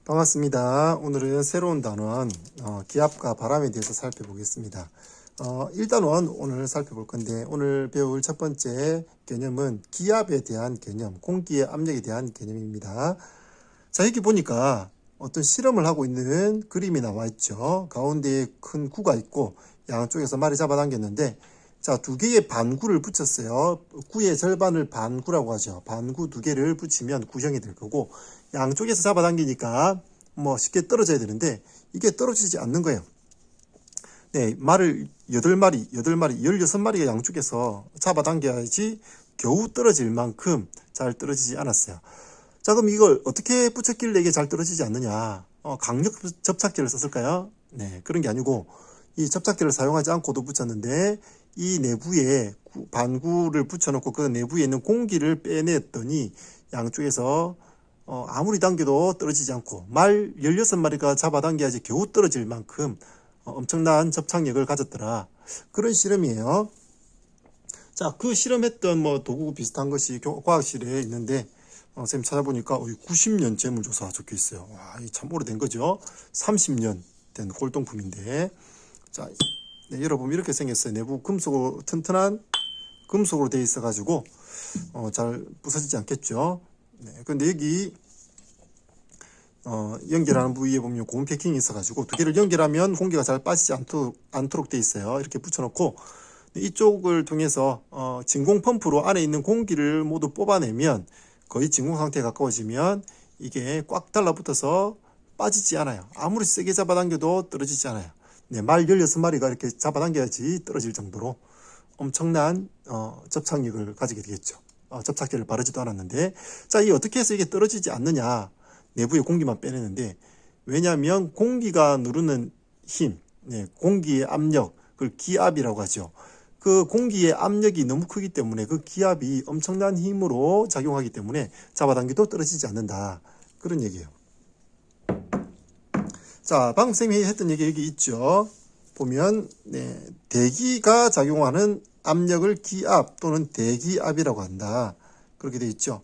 반갑습니다. 오늘은 새로운 단원 기압과 바람에 대해서 살펴보겠습니다. 1단원 오늘 살펴볼 건데 오늘 배울 첫 번째 개념은 기압에 대한 개념, 공기의 압력에 대한 개념입니다. 자, 여기 보니까 어떤 실험을 하고 있는 그림이 나와 있죠. 가운데에 큰 구가 있고 양쪽에서 말이 잡아당겼는데 자, 두 개의 반구를 붙였어요. 구의 절반을 반구라고 하죠. 반구 두 개를 붙이면 구형이 될 거고 양쪽에서 잡아당기니까 쉽게 떨어져야 되는데 이게 떨어지지 않는 거예요. 네, 말을 8마리, 16마리가 양쪽에서 잡아당겨야지 겨우 떨어질 만큼 잘 떨어지지 않았어요. 자, 그럼 이걸 어떻게 붙였길래 이게 잘 떨어지지 않느냐? 강력 접착제를 썼을까요? 네, 그런 게 아니고 이 접착제를 사용하지 않고도 붙였는데 이 내부에 반구를 붙여놓고 그 내부에 있는 공기를 빼냈더니 양쪽에서 아무리 당겨도 떨어지지 않고 말 16마리가 잡아당겨야지 겨우 떨어질 만큼 엄청난 접착력을 가졌더라. 그런 실험이에요. 자, 그 실험했던 도구 비슷한 것이 과학실에 있는데 선생님 찾아보니까 90년 재물조사 적혀 있어요. 와, 이 참 오래된 거죠. 30년 된 골동품인데 자, 네, 열어보면 이렇게 생겼어요. 내부 금속으로 튼튼한 금속으로 되어 있어 가지고 잘 부서지지 않겠죠. 네, 근데 여기 연결하는 부위에 보면 고무 패킹이 있어 가지고 두 개를 연결하면 공기가 잘 빠지지 않도록 되어 있어요. 이렇게 붙여놓고 이쪽을 통해서 진공 펌프로 안에 있는 공기를 모두 뽑아내면 거의 진공 상태에 가까워지면 이게 꽉 달라붙어서 빠지지 않아요. 아무리 세게 잡아당겨도 떨어지지 않아요. 네, 말 16마리가 이렇게 잡아당겨야지 떨어질 정도로 엄청난 접착력을 가지게 되겠죠. 접착제를 바르지도 않았는데 자, 이 어떻게 해서 이게 떨어지지 않느냐? 내부의 공기만 빼내는데 왜냐하면 공기가 누르는 힘, 네, 공기의 압력, 그걸 기압이라고 하죠. 그 공기의 압력이 너무 크기 때문에 그 기압이 엄청난 힘으로 작용하기 때문에 잡아당겨도 떨어지지 않는다. 그런 얘기예요. 자, 방금 선생님이 했던 얘기 여기 있죠. 보면 네, 대기가 작용하는 압력을 기압 또는 대기압이라고 한다. 그렇게 되어 있죠.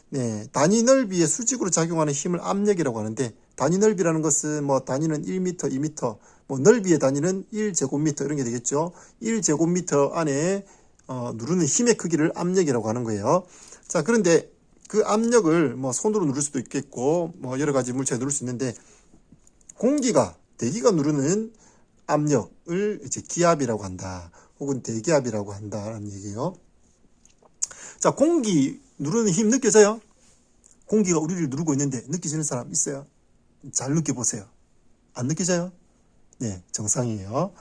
네, 단위 넓이의 수직으로 작용하는 힘을 압력이라고 하는데 단위 넓이라는 것은 단위는 1m, 2m, 넓이의 단위는 1제곱미터 이런 게 되겠죠. 1제곱미터 안에 누르는 힘의 크기를 압력이라고 하는 거예요. 자, 그런데 그 압력을 손으로 누를 수도 있겠고 여러 가지 물체에 누를 수 있는데 대기가 누르는 압력을 이제 기압이라고 한다. 혹은 대기압이라고 한다는 얘기예요. 자, 공기 누르는 힘 느껴져요? 공기가 우리를 누르고 있는데 느껴지는 사람 있어요? 잘 느껴보세요. 안 느껴져요? 네, 정상이에요.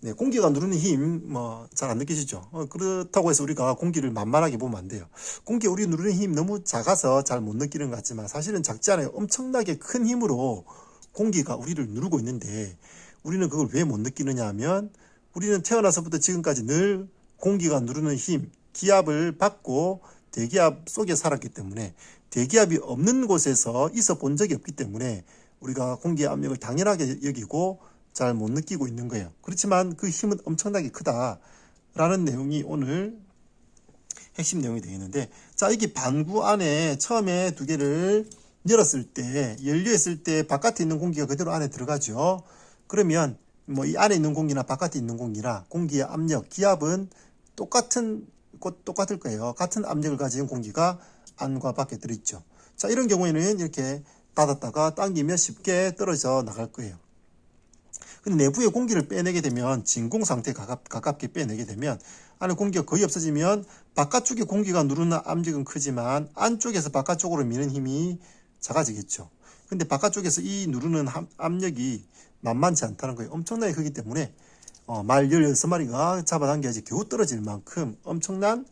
네, 공기가 누르는 힘, 잘 안 느껴지죠? 그렇다고 해서 우리가 공기를 만만하게 보면 안 돼요. 공기가 우리 누르는 힘 너무 작아서 잘 못 느끼는 것 같지만 사실은 작지 않아요. 엄청나게 큰 힘으로 공기가 우리를 누르고 있는데 우리는 그걸 왜 못 느끼느냐 하면 우리는 태어나서부터 지금까지 늘 공기가 누르는 힘, 기압을 받고 대기압 속에 살았기 때문에 대기압이 없는 곳에서 있어 본 적이 없기 때문에 우리가 공기의 압력을 당연하게 여기고 잘 못 느끼고 있는 거예요. 그렇지만 그 힘은 엄청나게 크다라는 내용이 오늘 핵심 내용이 되겠는데 자, 여기 반구 안에 처음에 두 개를 열었을 때 열려있을 때 바깥에 있는 공기가 그대로 안에 들어가죠. 그러면 이 안에 있는 공기나 바깥에 있는 공기나 공기의 압력, 기압은 똑같을 거예요. 같은 압력을 가진 공기가 안과 밖에 들어있죠. 자, 이런 경우에는 이렇게 닫았다가 당기면 쉽게 떨어져 나갈 거예요. 근데 내부의 공기를 빼내게 되면 진공 상태에 가깝게 빼내게 되면 안에 공기가 거의 없어지면 바깥쪽에 공기가 누르는 압력은 크지만 안쪽에서 바깥쪽으로 미는 힘이 작아지겠죠. 근데 바깥쪽에서 이 누르는 압력이 만만치 않다는 거예요. 엄청나게 크기 때문에 말 16마리가 잡아당겨야지 겨우 떨어질 만큼 엄청난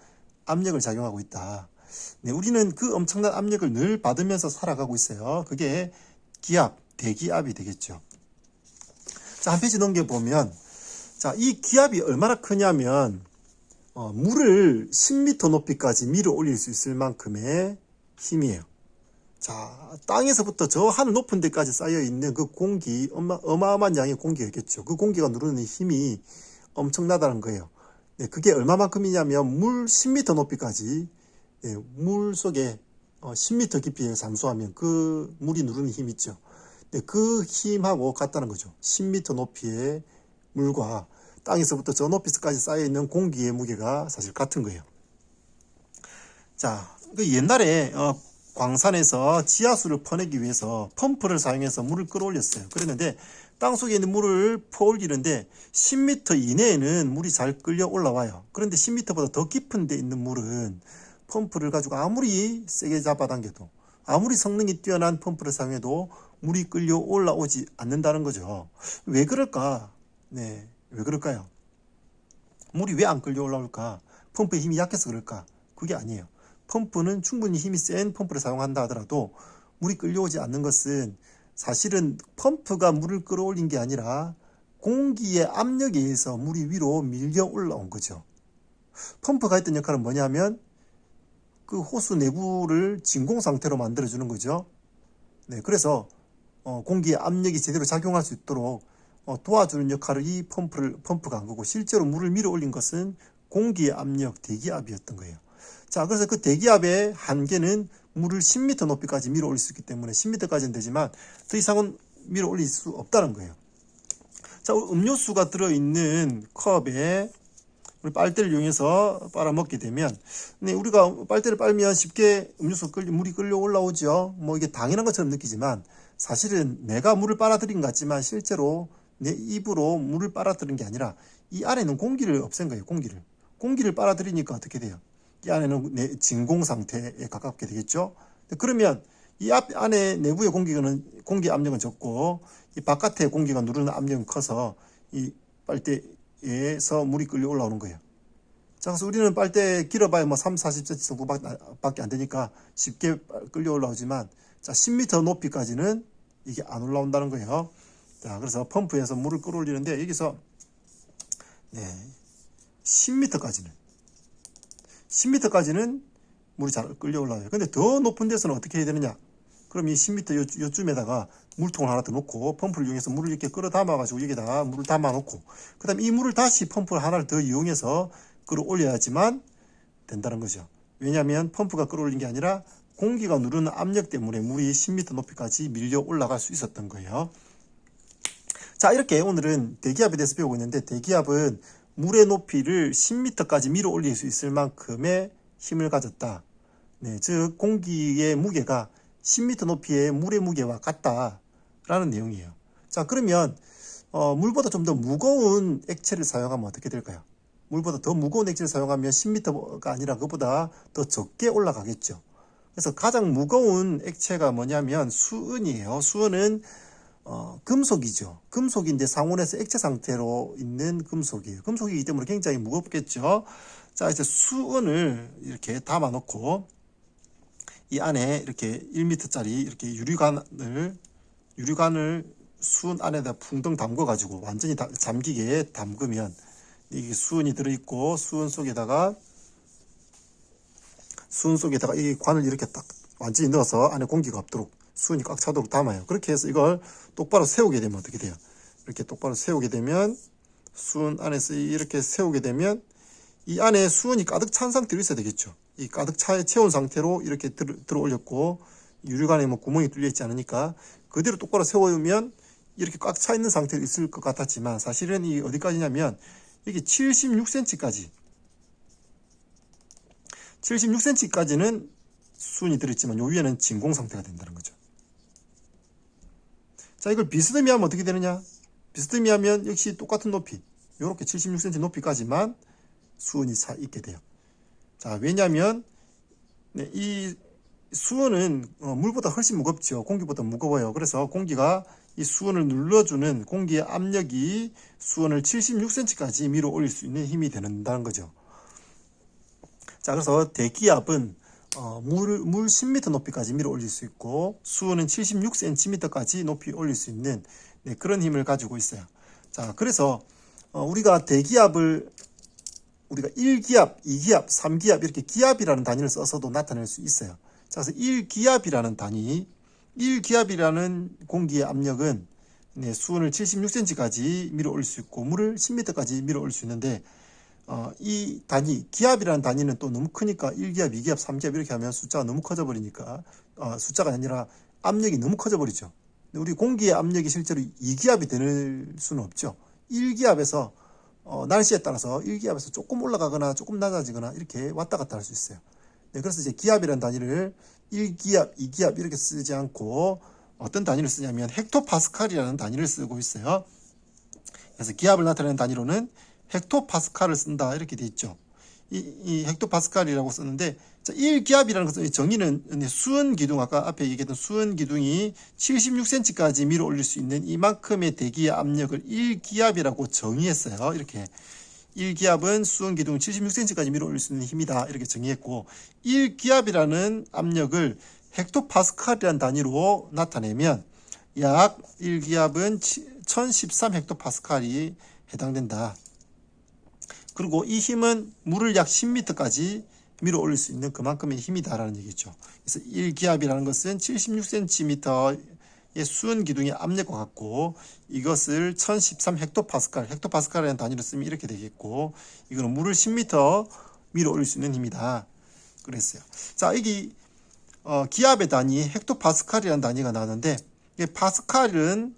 압력을 작용하고 있다. 네, 우리는 그 엄청난 압력을 늘 받으면서 살아가고 있어요. 그게 기압, 대기압이 되겠죠. 자, 한 페이지 넘겨보면 자, 이 기압이 얼마나 크냐면 물을 10m 높이까지 밀어 올릴 수 있을 만큼의 힘이에요. 자, 땅에서부터 저 하늘 높은 데까지 쌓여있는 그 공기, 어마어마한 양의 공기였겠죠. 그 공기가 누르는 힘이 엄청나다는 거예요. 네, 그게 얼마만큼이냐면 물 10m 높이까지 물 속에 10m 깊이에 잠수하면 그 물이 누르는 힘이 있죠. 네, 그 힘하고 같다는 거죠. 10m 높이의 물과 땅에서부터 저 높이까지 쌓여있는 공기의 무게가 사실 같은 거예요. 자, 그 옛날에 광산에서 지하수를 퍼내기 위해서 펌프를 사용해서 물을 끌어올렸어요. 그랬는데 땅속에 있는 물을 퍼올리는데 10m 이내에는 물이 잘 끌려 올라와요. 그런데 10m보다 더 깊은 데 있는 물은 펌프를 가지고 아무리 세게 잡아당겨도, 아무리 성능이 뛰어난 펌프를 사용해도 물이 끌려 올라오지 않는다는 거죠. 왜 그럴까? 네, 왜 그럴까요? 물이 왜 안 끌려 올라올까? 펌프의 힘이 약해서 그럴까? 그게 아니에요. 펌프는 충분히 힘이 센 펌프를 사용한다 하더라도 물이 끌려오지 않는 것은 사실은 펌프가 물을 끌어올린 게 아니라 공기의 압력에 의해서 물이 위로 밀려 올라온 거죠. 펌프가 했던 역할은 뭐냐면 그 호수 내부를 진공 상태로 만들어주는 거죠. 네, 그래서 공기의 압력이 제대로 작용할 수 있도록 도와주는 역할을 이 펌프가 한 거고, 실제로 물을 밀어 올린 것은 공기의 압력, 대기압이었던 거예요. 자, 그래서 그 대기압의 한계는 물을 10m 높이까지 밀어 올릴 수 있기 때문에 10m까지는 되지만 더 이상은 밀어 올릴 수 없다는 거예요. 자, 음료수가 들어있는 컵에 우리 빨대를 이용해서 빨아먹게 되면, 네, 우리가 빨대를 빨면 쉽게 물이 끌려 올라오죠. 뭐 이게 당연한 것처럼 느끼지만 사실은 내가 물을 빨아들인 것 같지만 실제로 내 입으로 물을 빨아들인 게 아니라 이 안에는 공기를 없앤 거예요. 공기를 빨아들이니까 어떻게 돼요? 이 안에는 진공 상태에 가깝게 되겠죠. 그러면 이 안에 내부의 공기 압력은 적고 이 바깥의 공기가 누르는 압력은 커서 이 빨대에서 물이 끌려 올라오는 거예요. 자, 그래서 우리는 빨대 길어봐야 뭐 30-40cm 정도밖에 안 되니까 쉽게 끌려 올라오지만, 자, 10m 높이까지는 이게 안 올라온다는 거예요. 자, 그래서 펌프에서 물을 끌어올리는데 여기서 10m까지는 물이 잘 끌려 올라와요. 근데 더 높은 데서는 어떻게 해야 되느냐? 그럼 이 10m 요쯤에다가 물통을 하나 더 놓고 펌프를 이용해서 물을 이렇게 끌어 담아가지고 여기다가 물을 담아 놓고, 그 다음에 이 물을 다시 펌프를 하나를 더 이용해서 끌어 올려야지만 된다는 거죠. 왜냐하면 펌프가 끌어올린 게 아니라 공기가 누르는 압력 때문에 물이 10m 높이까지 밀려 올라갈 수 있었던 거예요. 자, 이렇게 오늘은 대기압에 대해서 배우고 있는데, 대기압은 물의 높이를 10m까지 밀어 올릴 수 있을 만큼의 힘을 가졌다. 네, 즉 공기의 무게가 10m 높이의 물의 무게와 같다라는 내용이에요. 자, 그러면 물보다 좀 더 무거운 액체를 사용하면 어떻게 될까요? 물보다 더 무거운 액체를 사용하면 10m가 아니라 그보다 더 적게 올라가겠죠. 그래서 가장 무거운 액체가 뭐냐면 수은이에요. 수은은 금속이죠. 금속인데 상온에서 액체 상태로 있는 금속이에요. 금속이기 때문에 굉장히 무겁겠죠. 자, 이제 수은을 이렇게 담아 놓고 이 안에 이렇게 1m짜리 이렇게 유리관을 수은 안에다 풍덩 담궈 가지고 완전히 잠기게 담그면 이게 수은이 들어있고, 수은 속에다가 이 관을 이렇게 딱 완전히 넣어서 안에 공기가 없도록 수은이 꽉 차도록 담아요. 그렇게 해서 이걸 똑바로 세우게 되면 어떻게 돼요? 이렇게 똑바로 세우게 되면, 수은 안에서 이렇게 세우게 되면 이 안에 수은이 가득 찬 상태로 있어야 되겠죠. 이 가득 채운 상태로 이렇게 들어 올렸고, 유리관에 뭐 구멍이 뚫려 있지 않으니까 그대로 똑바로 세우면 이렇게 꽉 차 있는 상태로 있을 것 같았지만, 사실은 이 어디까지냐면 여기 76cm까지는 수은이 들어있지만 요 위에는 진공 상태가 된다는 거죠. 자, 이걸 비스듬히 하면 어떻게 되느냐? 비스듬히 하면 역시 똑같은 높이, 요렇게 76cm 높이까지만 수은이 있게 돼요. 자, 왜냐하면 이 수은은 물보다 훨씬 무겁죠. 공기보다 무거워요. 그래서 공기가 이 수은을 눌러주는 공기의 압력이 수은을 76cm까지 밀어 올릴 수 있는 힘이 된다는 거죠. 자, 그래서 대기압은 물 10m 높이까지 밀어 올릴 수 있고, 수은은 76cm까지 높이 올릴 수 있는 그런 힘을 가지고 있어요. 자, 그래서 우리가 대기압을 우리가 1기압, 2기압, 3기압 이렇게 기압이라는 단위를 써서도 나타낼 수 있어요. 자, 그래서 1기압이라는 단위, 1기압이라는 공기의 압력은 수은을 76cm까지 밀어 올릴 수 있고 물을 10m까지 밀어 올릴 수 있는데, 이 단위, 기압이라는 단위는 또 너무 크니까 1기압, 2기압, 3기압 이렇게 하면 숫자가 너무 커져 버리니까 숫자가 아니라 압력이 너무 커져 버리죠. 우리 공기의 압력이 실제로 2기압이 될 수는 없죠. 1기압에서 날씨에 따라서 1기압에서 조금 올라가거나 조금 낮아지거나 이렇게 왔다 갔다 할 수 있어요. 네, 그래서 이제 기압이라는 단위를 1기압, 2기압 이렇게 쓰지 않고 어떤 단위를 쓰냐면 헥토파스칼이라는 단위를 쓰고 있어요. 그래서 기압을 나타내는 단위로는 헥토파스칼을 쓴다 이렇게 돼 있죠. 이 헥토파스칼이라고 썼는데, 자, 1기압이라는 것은 정의는 수은 기둥, 아까 앞에 얘기했던 수은 기둥이 76cm까지 밀어 올릴 수 있는 이만큼의 대기의 압력을 1기압이라고 정의했어요. 이렇게 1기압은 수은 기둥 76cm까지 밀어 올릴 수 있는 힘이다 이렇게 정의했고, 1기압이라는 압력을 헥토파스칼이라는 단위로 나타내면 약 1기압은 1013 헥토파스칼이 해당된다. 그리고 이 힘은 물을 약 10m까지 밀어 올릴 수 있는 그만큼의 힘이다라는 얘기죠. 그래서 1기압이라는 것은 76cm의 수은 기둥의 압력과 같고, 이것을 1013 헥토파스칼, 헥토파스칼이라는 단위로 쓰면 이렇게 되겠고, 이거는 물을 10m 밀어 올릴 수 있는 힘이다 그랬어요. 자, 여기 기압의 단위 헥토파스칼이라는 단위가 나오는데, 파스칼은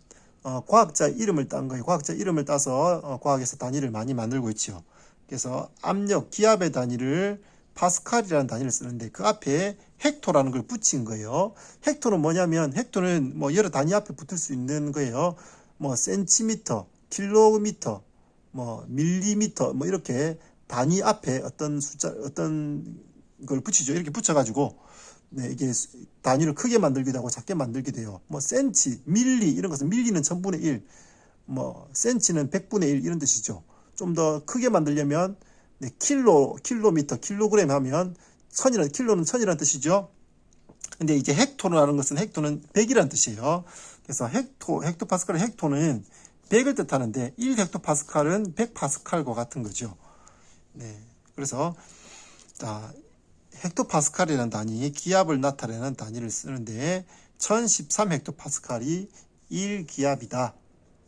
과학자 이름을 딴 거예요. 과학자 이름을 따서 과학에서 단위를 많이 만들고 있죠. 그래서 압력, 기압의 단위를 파스칼이라는 단위를 쓰는데 그 앞에 헥토라는 걸 붙인 거예요. 헥토는 뭐냐면, 헥토는 뭐 여러 단위 앞에 붙을 수 있는 거예요. 뭐 센티미터, 킬로미터, 뭐 밀리미터, 뭐 이렇게 단위 앞에 어떤 숫자, 어떤 걸 붙이죠. 이렇게 붙여가지고 네, 이게 단위를 크게 만들기도 하고 작게 만들기도 해요. 뭐 센치, 밀리 이런 것은 밀리는 1000분의 1, 뭐 센치는 100분의 1 이런 뜻이죠. 좀 더 크게 만들려면 네, 킬로미터, 킬로그램 하면 킬로는 1000이라는 뜻이죠. 근데 이제 헥토라는 것은 헥토는 100이라는 뜻이에요. 그래서 헥토파스칼의 헥토는 100을 뜻하는데 1헥토파스칼은 100파스칼과 같은 거죠. 네, 그래서 자, 헥토파스칼이라는 단위, 기압을 나타내는 단위를 쓰는데 1013 헥토파스칼이 1기압이다.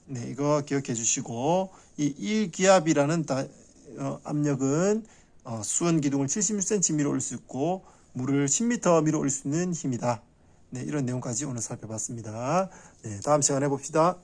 네, 이거 기억해 주시고, 이 1기압이라는 압력은 수은 기둥을 76cm 밀어 올릴 수 있고 물을 10m 밀어 올릴 수 있는 힘이다. 네, 이런 내용까지 오늘 살펴봤습니다. 네, 다음 시간에 봅시다.